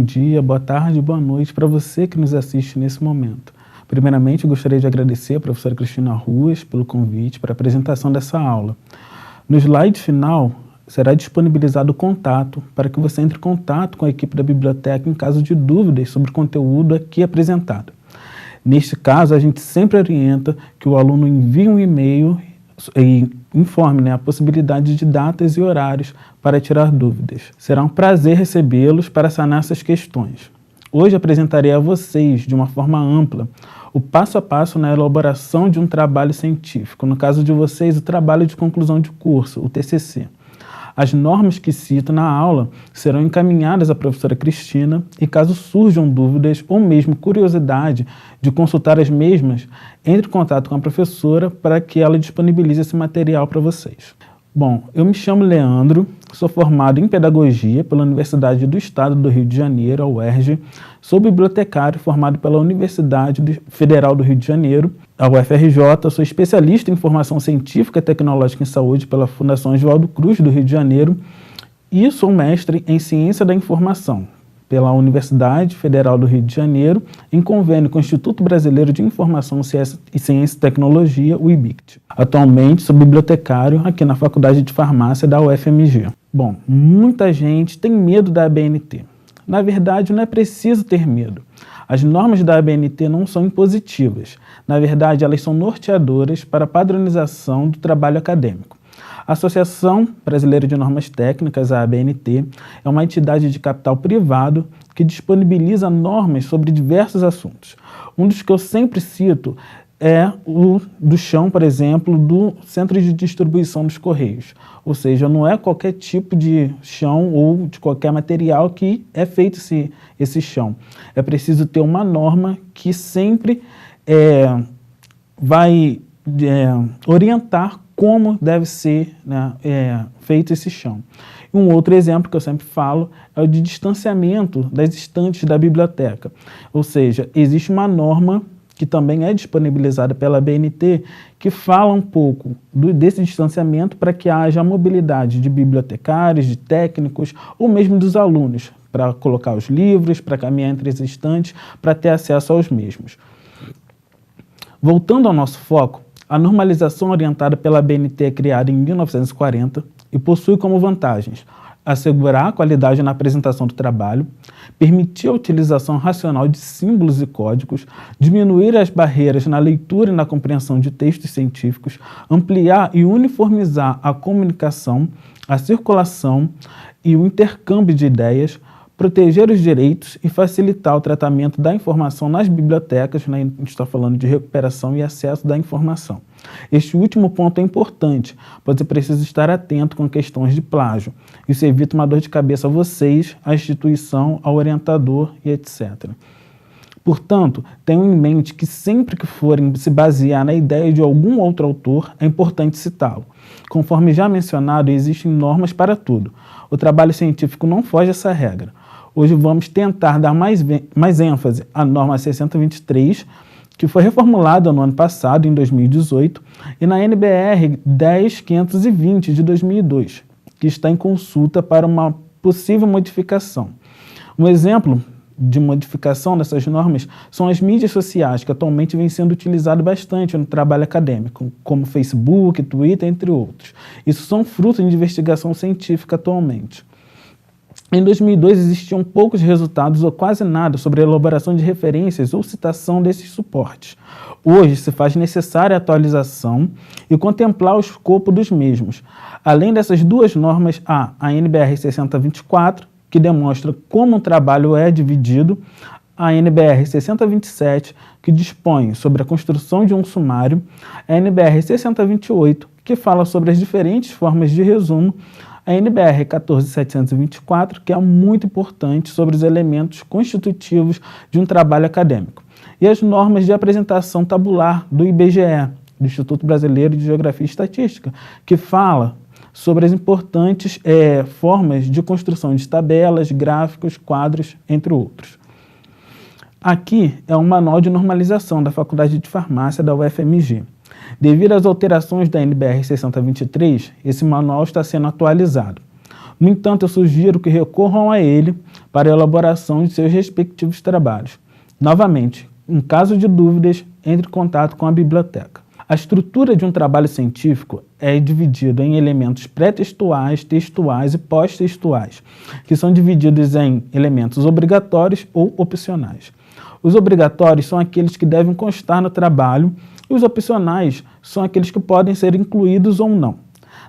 bom dia, boa tarde, boa noite para você que nos assiste nesse momento. Primeiramente, eu gostaria de agradecer a professora Cristina Ruas pelo convite para a apresentação dessa aula. No slide final, será disponibilizado o contato para que você entre em contato com a equipe da biblioteca em caso de dúvidas sobre o conteúdo aqui apresentado. Neste caso, a gente sempre orienta que o aluno envie um e-mail e informe a possibilidade de datas e horários para tirar dúvidas. Será um prazer recebê-los para sanar essas questões. Hoje apresentarei a vocês, de uma forma ampla, o passo a passo na elaboração de um trabalho científico, no caso de vocês, o trabalho de conclusão de curso, o TCC. As normas que cito na aula serão encaminhadas à professora Cristina e, caso surjam dúvidas ou mesmo curiosidade de consultar as mesmas, entre em contato com a professora para que ela disponibilize esse material para vocês. Bom, eu me chamo Leandro, sou formado em Pedagogia pela Universidade do Estado do Rio de Janeiro, a UERJ, sou bibliotecário formado pela Universidade Federal do Rio de Janeiro, a UFRJ, sou especialista em Formação Científica e Tecnológica em Saúde pela Fundação Oswaldo Cruz do Rio de Janeiro e sou mestre em Ciência da Informação pela Universidade Federal do Rio de Janeiro, em convênio com o Instituto Brasileiro de Informação e Ciência e Tecnologia, o IBICT. Atualmente sou bibliotecário aqui na Faculdade de Farmácia da UFMG. Bom, muita gente tem medo da ABNT. Na verdade, não é preciso ter medo. As normas da ABNT não são impositivas. Na verdade, elas são norteadoras para a padronização do trabalho acadêmico. A Associação Brasileira de Normas Técnicas, a ABNT, é uma entidade de capital privado que disponibiliza normas sobre diversos assuntos. Um dos que eu sempre cito é o do chão, por exemplo, do Centro de Distribuição dos Correios. Ou seja, não é qualquer tipo de chão ou de qualquer material que é feito esse chão. É preciso ter uma norma que sempre vai orientar como deve ser feito esse chão. Um outro exemplo que eu sempre falo é o de distanciamento das estantes da biblioteca. Ou seja, existe uma norma que também é disponibilizada pela ABNT, que fala um pouco desse distanciamento para que haja a mobilidade de bibliotecários, de técnicos ou mesmo dos alunos, para colocar os livros, para caminhar entre as estantes, para ter acesso aos mesmos. Voltando ao nosso foco, a normalização orientada pela ABNT é criada em 1940 e possui como vantagens assegurar a qualidade na apresentação do trabalho, permitir a utilização racional de símbolos e códigos, diminuir as barreiras na leitura e na compreensão de textos científicos, ampliar e uniformizar a comunicação, a circulação e o intercâmbio de ideias, proteger os direitos e facilitar o tratamento da informação nas bibliotecas, a gente está falando de recuperação e acesso da informação. Este último ponto é importante, pois é preciso estar atento com questões de plágio. Isso evita uma dor de cabeça a vocês, à instituição, ao orientador e etc. Portanto, tenham em mente que sempre que forem se basear na ideia de algum outro autor, é importante citá-lo. Conforme já mencionado, existem normas para tudo. O trabalho científico não foge a essa regra. Hoje vamos tentar dar mais ênfase à norma 6023, que foi reformulada no ano passado, em 2018, e na NBR 10520 de 2002, que está em consulta para uma possível modificação. Um exemplo de modificação dessas normas são as mídias sociais, que atualmente vêm sendo utilizadas bastante no trabalho acadêmico, como Facebook, Twitter, entre outros. Isso são frutos de investigação científica atualmente. Em 2002, existiam poucos resultados ou quase nada sobre a elaboração de referências ou citação desses suportes. Hoje, se faz necessária a atualização e contemplar o escopo dos mesmos. Além dessas duas normas, há a NBR 6024, que demonstra como o trabalho é dividido, a NBR 6027, que dispõe sobre a construção de um sumário, a NBR 6028, que fala sobre as diferentes formas de resumo, a NBR 14724, que é muito importante sobre os elementos constitutivos de um trabalho acadêmico, e as normas de apresentação tabular do IBGE, do Instituto Brasileiro de Geografia e Estatística, que fala sobre as importantes formas de construção de tabelas, gráficos, quadros, entre outros. Aqui é um manual de normalização da Faculdade de Farmácia da UFMG. Devido às alterações da NBR 6023, esse manual está sendo atualizado. No entanto, eu sugiro que recorram a ele para a elaboração de seus respectivos trabalhos. Novamente, em caso de dúvidas, entre em contato com a biblioteca. A estrutura de um trabalho científico é dividida em elementos pré-textuais, textuais e pós-textuais, que são divididos em elementos obrigatórios ou opcionais. Os obrigatórios são aqueles que devem constar no trabalho e os opcionais são aqueles que podem ser incluídos ou não.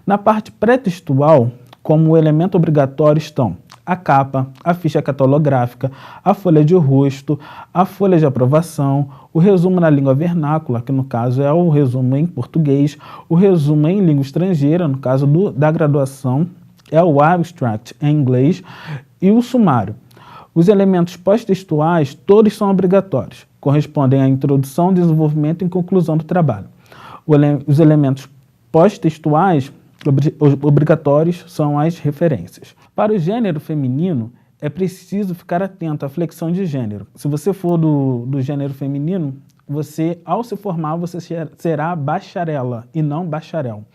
Na parte pré-textual, como elemento obrigatório estão a capa, a ficha catalográfica, a folha de rosto, a folha de aprovação, o resumo na língua vernácula, que no caso é o resumo em português, o resumo em língua estrangeira, no caso da graduação, é o abstract em inglês, e o sumário. Os elementos pós-textuais, todos são obrigatórios, correspondem à introdução, desenvolvimento e conclusão do trabalho. Os elementos pós-textuais obrigatórios são as referências. Para o gênero feminino, é preciso ficar atento à flexão de gênero. Se você for do gênero feminino, você, ao se formar, você será bacharela e não bacharel.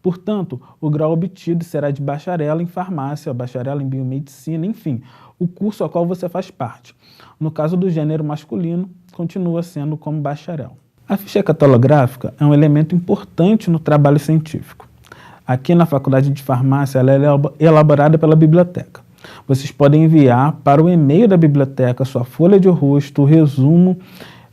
Portanto, o grau obtido será de bacharela em farmácia, bacharela em biomedicina, enfim, o curso ao qual você faz parte. No caso do gênero masculino, continua sendo como bacharel. A ficha catalográfica é um elemento importante no trabalho científico. Aqui na Faculdade de Farmácia, ela é elaborada pela biblioteca. Vocês podem enviar para o e-mail da biblioteca sua folha de rosto, o resumo,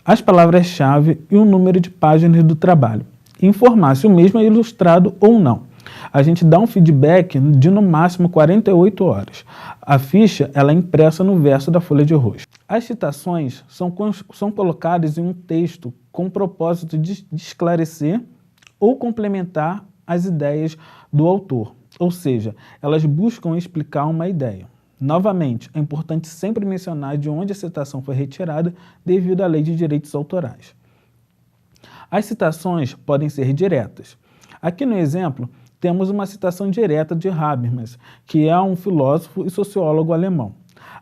as palavras-chave e o número de páginas do trabalho. E informar se o mesmo é ilustrado ou não. A gente dá um feedback de no máximo 48 horas. A ficha ela é impressa no verso da folha de rosto. As citações são colocadas em um texto com o propósito de esclarecer ou complementar as ideias do autor, ou seja, elas buscam explicar uma ideia. Novamente, é importante sempre mencionar de onde a citação foi retirada devido à lei de direitos autorais. As citações podem ser diretas. Aqui no exemplo, temos uma citação direta de Habermas, que é um filósofo e sociólogo alemão.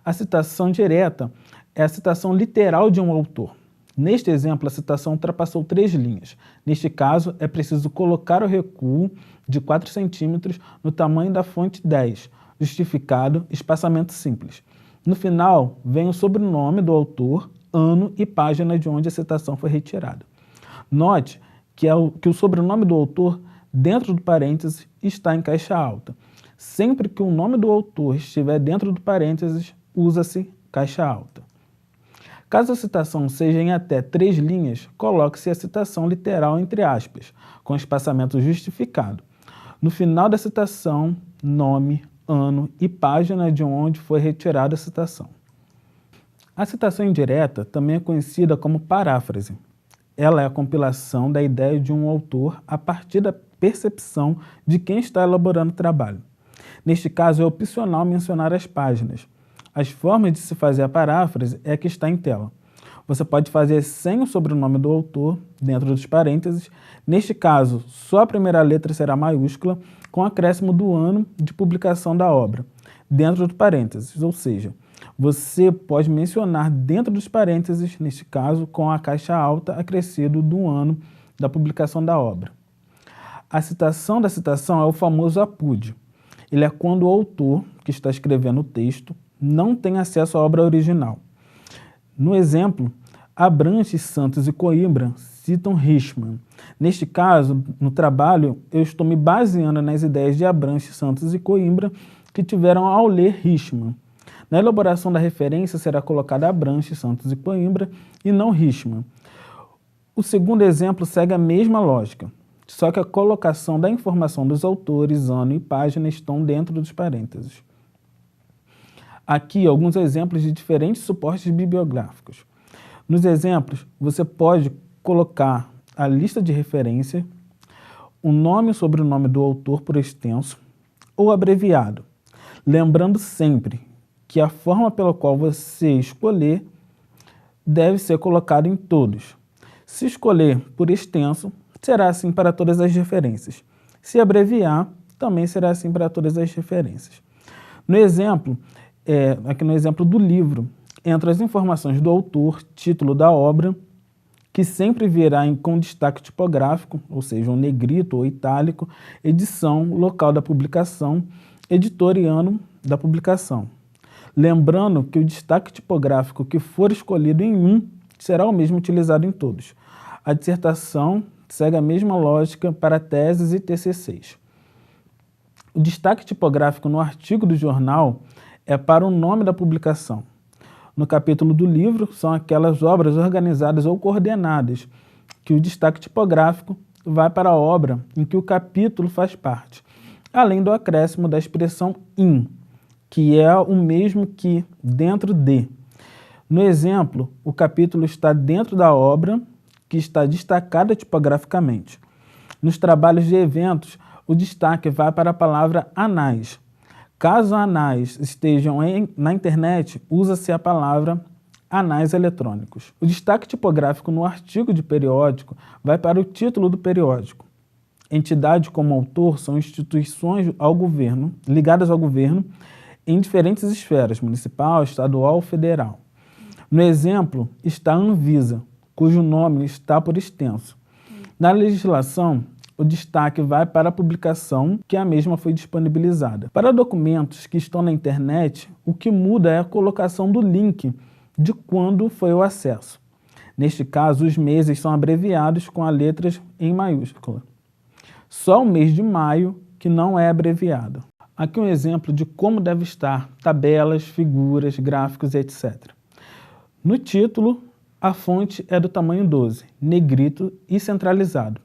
A citação direta é a citação literal de um autor. Neste exemplo, a citação ultrapassou 3 linhas. Neste caso, é preciso colocar o recuo de 4 centímetros no tamanho da fonte 10, justificado espaçamento simples. No final, vem o sobrenome do autor, ano e página de onde a citação foi retirada. Note que o sobrenome do autor, dentro do parênteses, está em caixa alta. Sempre que o nome do autor estiver dentro do parênteses, usa-se caixa alta. Caso a citação seja em até 3 linhas, coloque-se a citação literal entre aspas, com espaçamento justificado. No final da citação, nome, ano e página de onde foi retirada a citação. A citação indireta também é conhecida como paráfrase. Ela é a compilação da ideia de um autor a partir da percepção de quem está elaborando o trabalho. Neste caso, é opcional mencionar as páginas. As formas de se fazer a paráfrase é a que está em tela. Você pode fazer sem o sobrenome do autor, dentro dos parênteses. Neste caso, só a primeira letra será maiúscula, com acréscimo do ano de publicação da obra, dentro do parênteses. Ou seja, você pode mencionar dentro dos parênteses, neste caso, com a caixa alta acrescido do ano da publicação da obra. A citação da citação é o famoso apúdio. Ele é quando o autor, que está escrevendo o texto, não tem acesso à obra original. No exemplo, Abranches, Santos e Coimbra citam Richman. Neste caso, no trabalho, eu estou me baseando nas ideias de Abranches, Santos e Coimbra que tiveram ao ler Richman. Na elaboração da referência será colocada Abranches, Santos e Coimbra e não Richman. O segundo exemplo segue a mesma lógica, só que a colocação da informação dos autores, ano e página estão dentro dos parênteses. Aqui, alguns exemplos de diferentes suportes bibliográficos. Nos exemplos, você pode colocar a lista de referência, o nome e sobrenome do autor por extenso ou abreviado, lembrando sempre que a forma pela qual você escolher deve ser colocada em todos. Se escolher por extenso, será assim para todas as referências. Se abreviar, também será assim para todas as referências. No exemplo, aqui no exemplo do livro, entram as informações do autor, título da obra, que sempre virá com destaque tipográfico, ou seja, um negrito ou itálico, edição, local da publicação, editor e ano da publicação. lembrando que o destaque tipográfico que for escolhido em um será o mesmo utilizado em todos. A dissertação segue a mesma lógica para teses e TCCs. O destaque tipográfico no artigo do jornal é para o nome da publicação. No capítulo do livro, são aquelas obras organizadas ou coordenadas, que o destaque tipográfico vai para a obra em que o capítulo faz parte, além do acréscimo da expressão in, que é o mesmo que dentro de. No exemplo, o capítulo está dentro da obra, que está destacada tipograficamente. Nos trabalhos de eventos, o destaque vai para a palavra anais. Caso anais estejam na internet, usa-se a palavra anais eletrônicos. O destaque tipográfico no artigo de periódico vai para o título do periódico. Entidade como autor são instituições ligadas ao governo em diferentes esferas, municipal, estadual ou federal. No exemplo está a Anvisa, cujo nome está por extenso. Na legislação, o destaque vai para a publicação que a mesma foi disponibilizada. Para documentos que estão na internet, o que muda é a colocação do link de quando foi o acesso. Neste caso, os meses são abreviados com as letras em maiúscula. Só o mês de maio que não é abreviado. Aqui um exemplo de como deve estar tabelas, figuras, gráficos, etc. No título, a fonte é do tamanho 12, negrito e centralizado.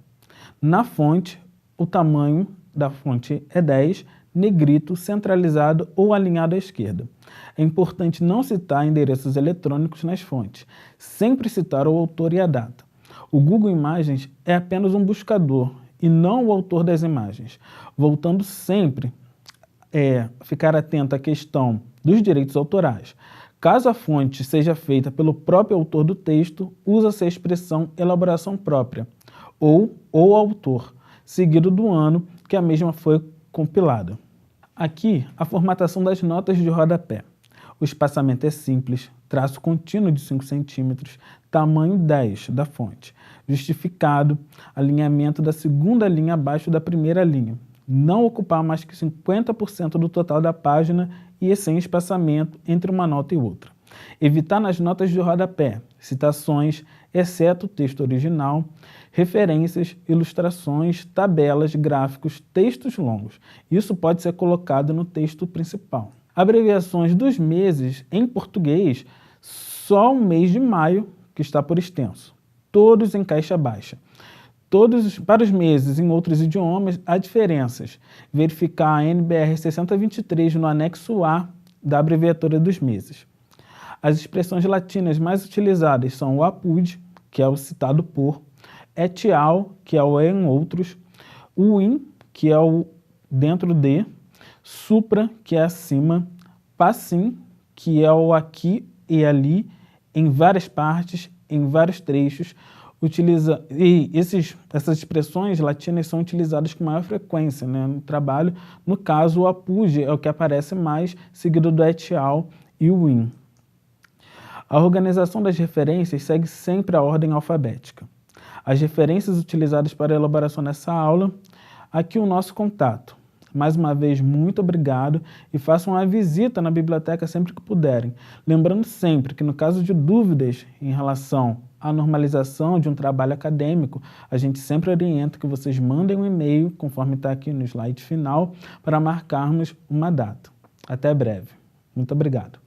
Na fonte, o tamanho da fonte é 10, negrito, centralizado ou alinhado à esquerda. É importante não citar endereços eletrônicos nas fontes, sempre citar o autor e a data. O Google Imagens é apenas um buscador e não o autor das imagens. Voltando sempre ficar atento à questão dos direitos autorais. Caso a fonte seja feita pelo próprio autor do texto, usa-se a expressão elaboração própria, ou o autor, seguido do ano que a mesma foi compilada. Aqui, a formatação das notas de rodapé. O espaçamento é simples, traço contínuo de 5 cm, tamanho 10 da fonte, justificado, alinhamento da segunda linha abaixo da primeira linha, não ocupar mais que 50% do total da página e sem espaçamento entre uma nota e outra. Evitar nas notas de rodapé citações, exceto o texto original, referências, ilustrações, tabelas, gráficos, textos longos. Isso pode ser colocado no texto principal. Abreviações dos meses em português, só o mês de maio que está por extenso. Todos em caixa baixa. Para os meses em outros idiomas, há diferenças. Verificar a NBR 6023 no anexo A da abreviatura dos meses. As expressões latinas mais utilizadas são o apud, que é o citado por, et al, que é o em outros, o in, que é o dentro de, supra, que é acima, passim, que é o aqui e ali, em várias partes, em vários trechos. Essas expressões latinas são utilizadas com maior frequência, né, no trabalho. No caso, o apud é o que aparece mais, seguido do et al e o in. A organização das referências segue sempre a ordem alfabética. As referências utilizadas para a elaboração dessa aula, aqui o nosso contato. Mais uma vez, muito obrigado e façam uma visita na biblioteca sempre que puderem. Lembrando sempre que no caso de dúvidas em relação à normalização de um trabalho acadêmico, a gente sempre orienta que vocês mandem um e-mail, conforme está aqui no slide final, para marcarmos uma data. Até breve. Muito obrigado.